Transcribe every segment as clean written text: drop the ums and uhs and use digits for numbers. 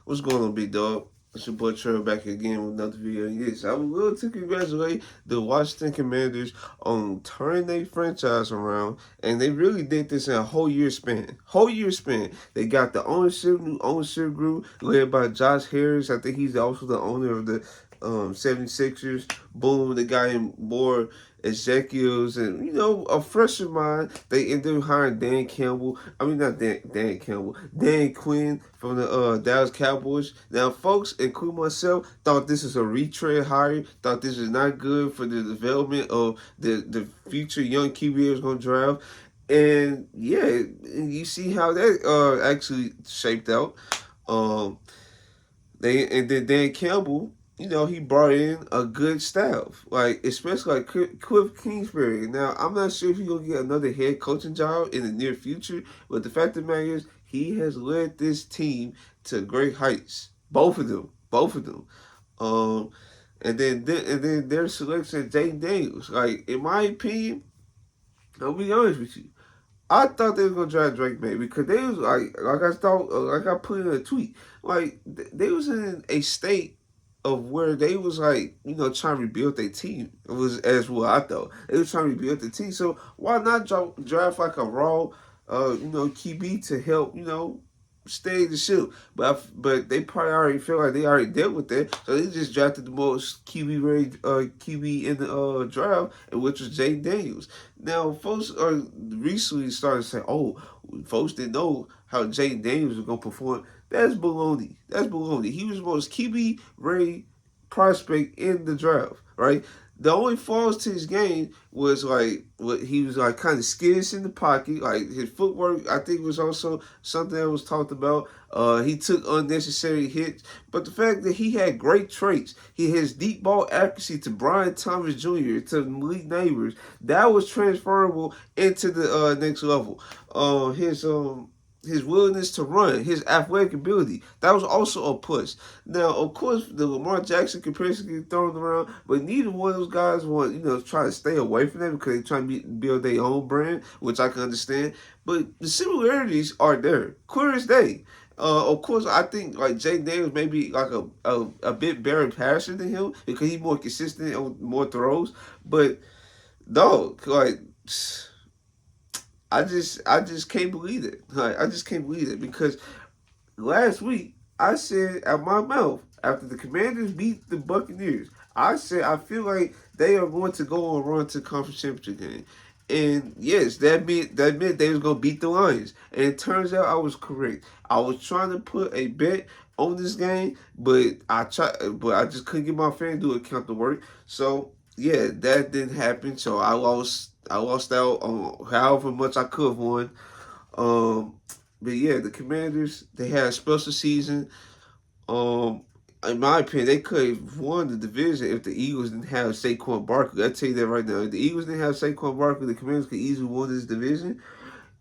What's going on, big dog? It's your boy Trevor back again with another video. And yes, I would love to congratulate the Washington Commanders on turning their franchise around, and they really did this in a whole year span. Whole year span. They got the ownership, new ownership group led by Josh Harris. I think he's also the owner of the 76ers. Boom, they got him more executives and a fresher mind. They ended up hiring Dan Campbell. I mean not Dan Campbell, Dan Quinn from the Dallas Cowboys. Now folks, including myself, thought this is a retread hire, thought this is not good for the development of the future young QBs gonna draft. And yeah, you see how that actually shaped out. Um and then Dan Campbell, he brought in a good staff, like especially like Cliff Kingsbury. Now, I'm not sure if he's gonna get another head coaching job in the near future, but the fact of the matter is, he has led this team to great heights. Both of them. Um, and then their selection of Jay Daniels. Like in my opinion, I'll be honest with you. I thought they was gonna draft Drake May because they was like I thought like I put in a tweet, like they was in a state of where they was like trying to rebuild their team. It was as well I thought they was trying to rebuild the team. So why not draft like a raw QB to help stay the ship? But they probably already feel like they already dealt with that, so they just drafted the most QB ready QB in the draft, and which was Jay Daniels. Now, folks are recently starting to say, "Oh, folks didn't know how Jay Daniels was gonna perform." That's baloney. That's baloney. He was the most QB ready prospect in the draft, right? The only flaws to his game was like what he was like kind of skittish in the pocket. Like his footwork, I think was also something that was talked about. He took unnecessary hits, but the fact that he had great traits, he has deep ball accuracy to Brian Thomas Jr. to Malik Neighbors, that was transferable into the next level. His willingness to run, his athletic ability, that was also a push. Now, of course, the Lamar Jackson comparison get thrown around, but neither one of those guys want, try to stay away from them because they try to build their own brand, which I can understand. But the similarities are there, clear as day. Of course, I think like Jay Daniels may be like a bit better passer than him because he's more consistent on more throws. But dog, like I just can't believe it. Like, I just can't believe it because last week I said out my mouth after the Commanders beat the Buccaneers, I said I feel like they are going to go on a run to the conference championship game. And yes, that meant they was gonna beat the Lions. And it turns out I was correct. I was trying to put a bet on this game, but I just couldn't get my FanDuel account to work. So yeah, that didn't happen. So I lost out on however much I could have won. Um, but yeah, the Commanders, they had a special season. Um, in my opinion, they could have won the division if the Eagles didn't have Saquon Barkley. I tell you that right now. If the Eagles didn't have Saquon Barkley, the Commanders could easily win this division.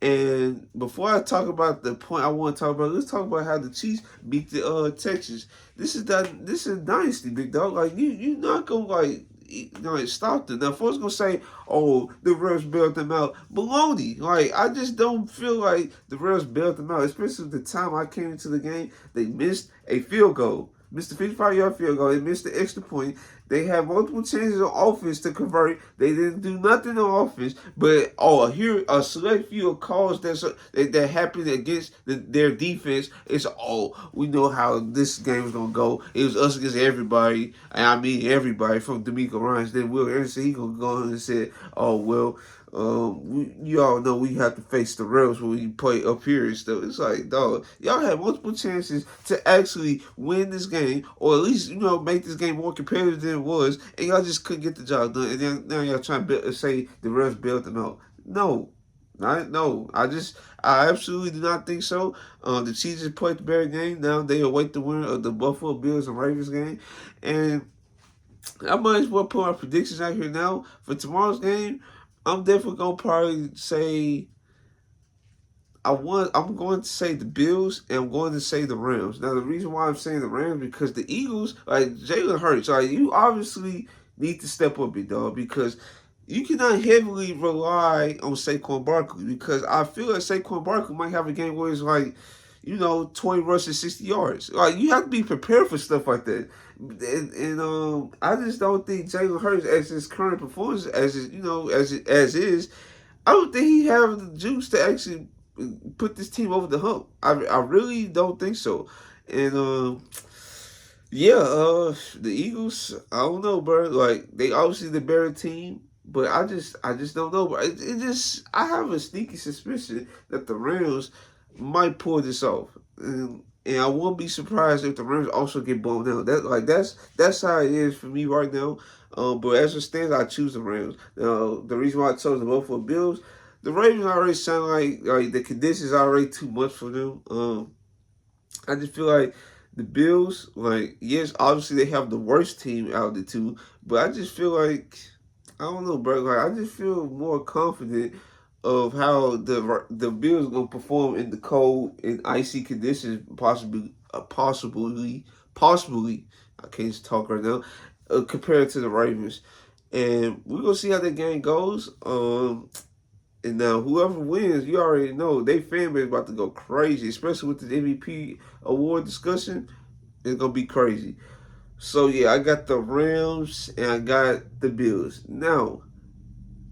And before I talk about the point I want to talk about, let's talk about how the Chiefs beat the Texans. This is dynasty, big dog. Like you not gonna stop them. Now, folks gonna say, "Oh, the refs bailed them out." Baloney. Like I just don't feel like the refs bailed them out. Especially the time I came into the game, they missed a field goal. Missed the 55-yard field goal. They missed the extra point. They had multiple chances on offense to convert. They didn't do nothing on offense. But here a select few of calls that happened against their defense. It's we know how this game is gonna go. It was us against everybody. And I mean everybody from D'Amico Ryans. Then Will Anderson, he gonna go on and say, "Oh well, you all know we have to face the refs when we play up here and stuff." It's like, dog, y'all had multiple chances to actually win this game, or at least make this game more competitive than it was, and y'all just couldn't get the job done. And then now y'all trying to say the refs bailed them out. No, no. I absolutely do not think so. The Chiefs just played the better game. Now they await the winner of the Buffalo Bills and Ravens game, and I might as well put my predictions out here now for tomorrow's game. I'm definitely gonna probably say I'm going to say the Bills and I'm going to say the Rams. Now the reason why I'm saying the Rams because the Eagles, like Jalen Hurts, like you obviously need to step up, big dog, because you cannot heavily rely on Saquon Barkley because I feel like Saquon Barkley might have a game where it's like 20 rushes, 60 yards. Like, you have to be prepared for stuff like that. And I just don't think Jalen Hurts, as his current performance, as his, as is, I don't think he have the juice to actually put this team over the hump. I really don't think so. And yeah, the Eagles, I don't know, bro. Like, they obviously the better team, but I just don't know. But I have a sneaky suspicion that the Rams might pull this off, and I won't be surprised if the Rams also get blown out. That's how it is for me right now. But as it stands, I choose the Rams. The reason why I chose the Buffalo Bills, the Ravens already sound like the conditions are already too much for them. I just feel like the Bills, like, yes, obviously they have the worst team out of the two, but I just feel like, I don't know, bro. Like, I just feel more confident of how the Bills gonna perform in the cold and icy conditions, possibly. I can't just talk right now. Compared to the Ravens, and we're gonna see how the game goes. And now whoever wins, you already know they fan base about to go crazy, especially with the MVP award discussion. It's gonna be crazy. So yeah, I got the Rams and I got the Bills. Now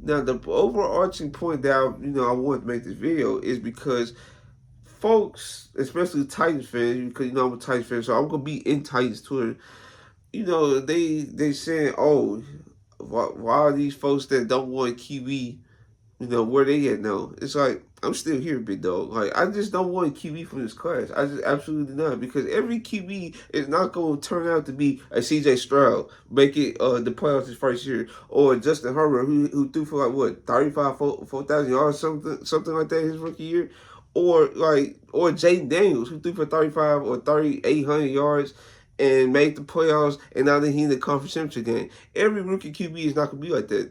the overarching point that I want to make this video is because folks, especially Titans fans, because I'm a Titans fan, so I'm gonna be in Titans Twitter. They saying, oh, why are these folks that don't want QB, where they at now? It's like, I'm still here, big dog. Like, I just don't want a QB from this class. I just absolutely not. Because every QB is not going to turn out to be a CJ Stroud, make it the playoffs his first year, or Justin Herbert, who threw for, like, what, 4,000 yards, something like that his rookie year, or Jaden Daniels, who threw for 35 or 3,800 yards and made the playoffs, and now that he's in the conference championship game. Every rookie QB is not going to be like that.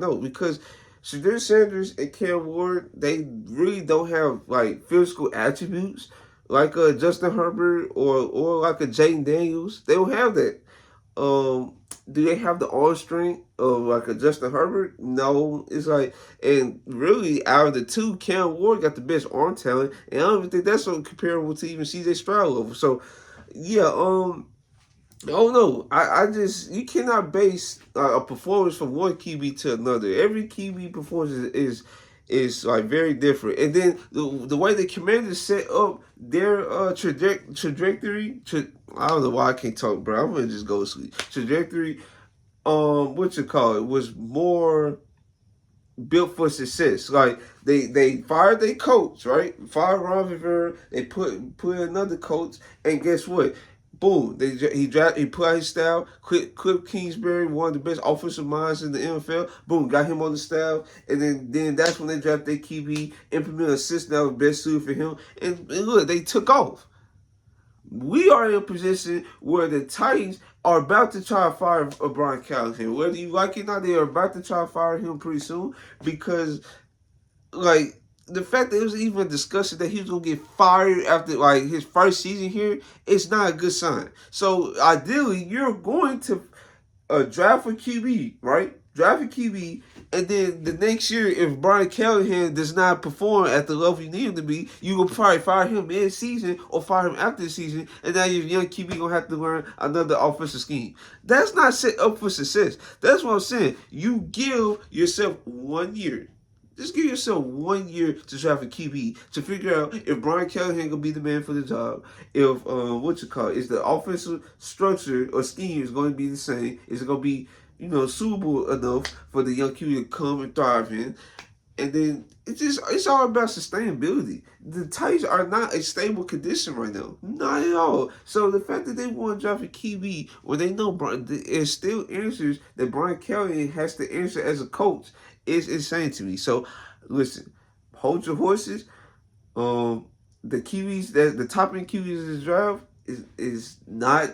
No, because Shadir Sanders and Cam Ward, they really don't have like physical attributes like a Justin Herbert or like a Jaden Daniels. They don't have that. Do they have the arm strength of like a Justin Herbert? No. It's like, and really out of the two, Cam Ward got the best arm talent, and I don't even think that's so comparable to even CJ Stroud level. So yeah, oh no, I just, you cannot base a performance from one QB to another. Every QB performance is like very different, and then the way the Commanders set up their trajectory. I don't know why I can't talk, bro. I'm gonna just go to sleep. Trajectory, what you call it, was more built for success. Like, they fired their coach, right? Fired Ron Rivera. They put in another coach, and guess what? Boom! He put out his style. Cliff Kingsbury, one of the best offensive minds in the NFL. Boom! Got him on the staff, and then that's when they drafted their QB, implemented a system that was best suited for him, and look, they took off. We are in a position where the Titans are about to try to fire Brian Callahan. Whether you like it or not, they are about to try to fire him pretty soon because, like, the fact that there was even a discussion that he was going to get fired after, like, his first season here, it's not a good sign. So, ideally, you're going to draft a QB, right? Draft a QB, and then the next year, if Brian Callahan does not perform at the level you need him to be, you will probably fire him mid-season or fire him after the season, and now your young QB going to have to learn another offensive scheme. That's not set up for success. That's what I'm saying. You give yourself 1 year. Just give yourself 1 year to draft a QB to figure out if Brian Callahan gonna be the man for the job. If is the offensive structure or scheme is going to be the same? Is it gonna be suitable enough for the young QB to come and thrive in? And then it's all about sustainability. The Titans are not a stable condition right now, not at all. So the fact that they want to draft a QB when they know it still answers that Brian Callahan has to answer as a coach is insane to me. So listen, hold your horses. The QBs that the top end QBs in this draft is not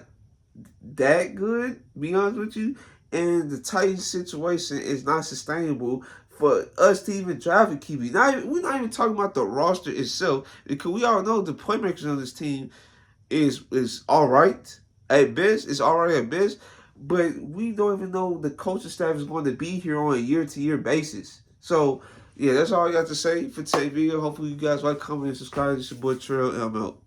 that good, to be honest with you. And the Titans situation is not sustainable for us to even draft a QB. We're not even talking about the roster itself, because we all know the playmakers on this team is all right at best. It's all right at best. But we don't even know the coaching staff is going to be here on a year-to-year basis. So yeah, that's all I got to say for today's video. Hopefully you guys like, comment, and subscribe. It's your boy Trail, and I'm out.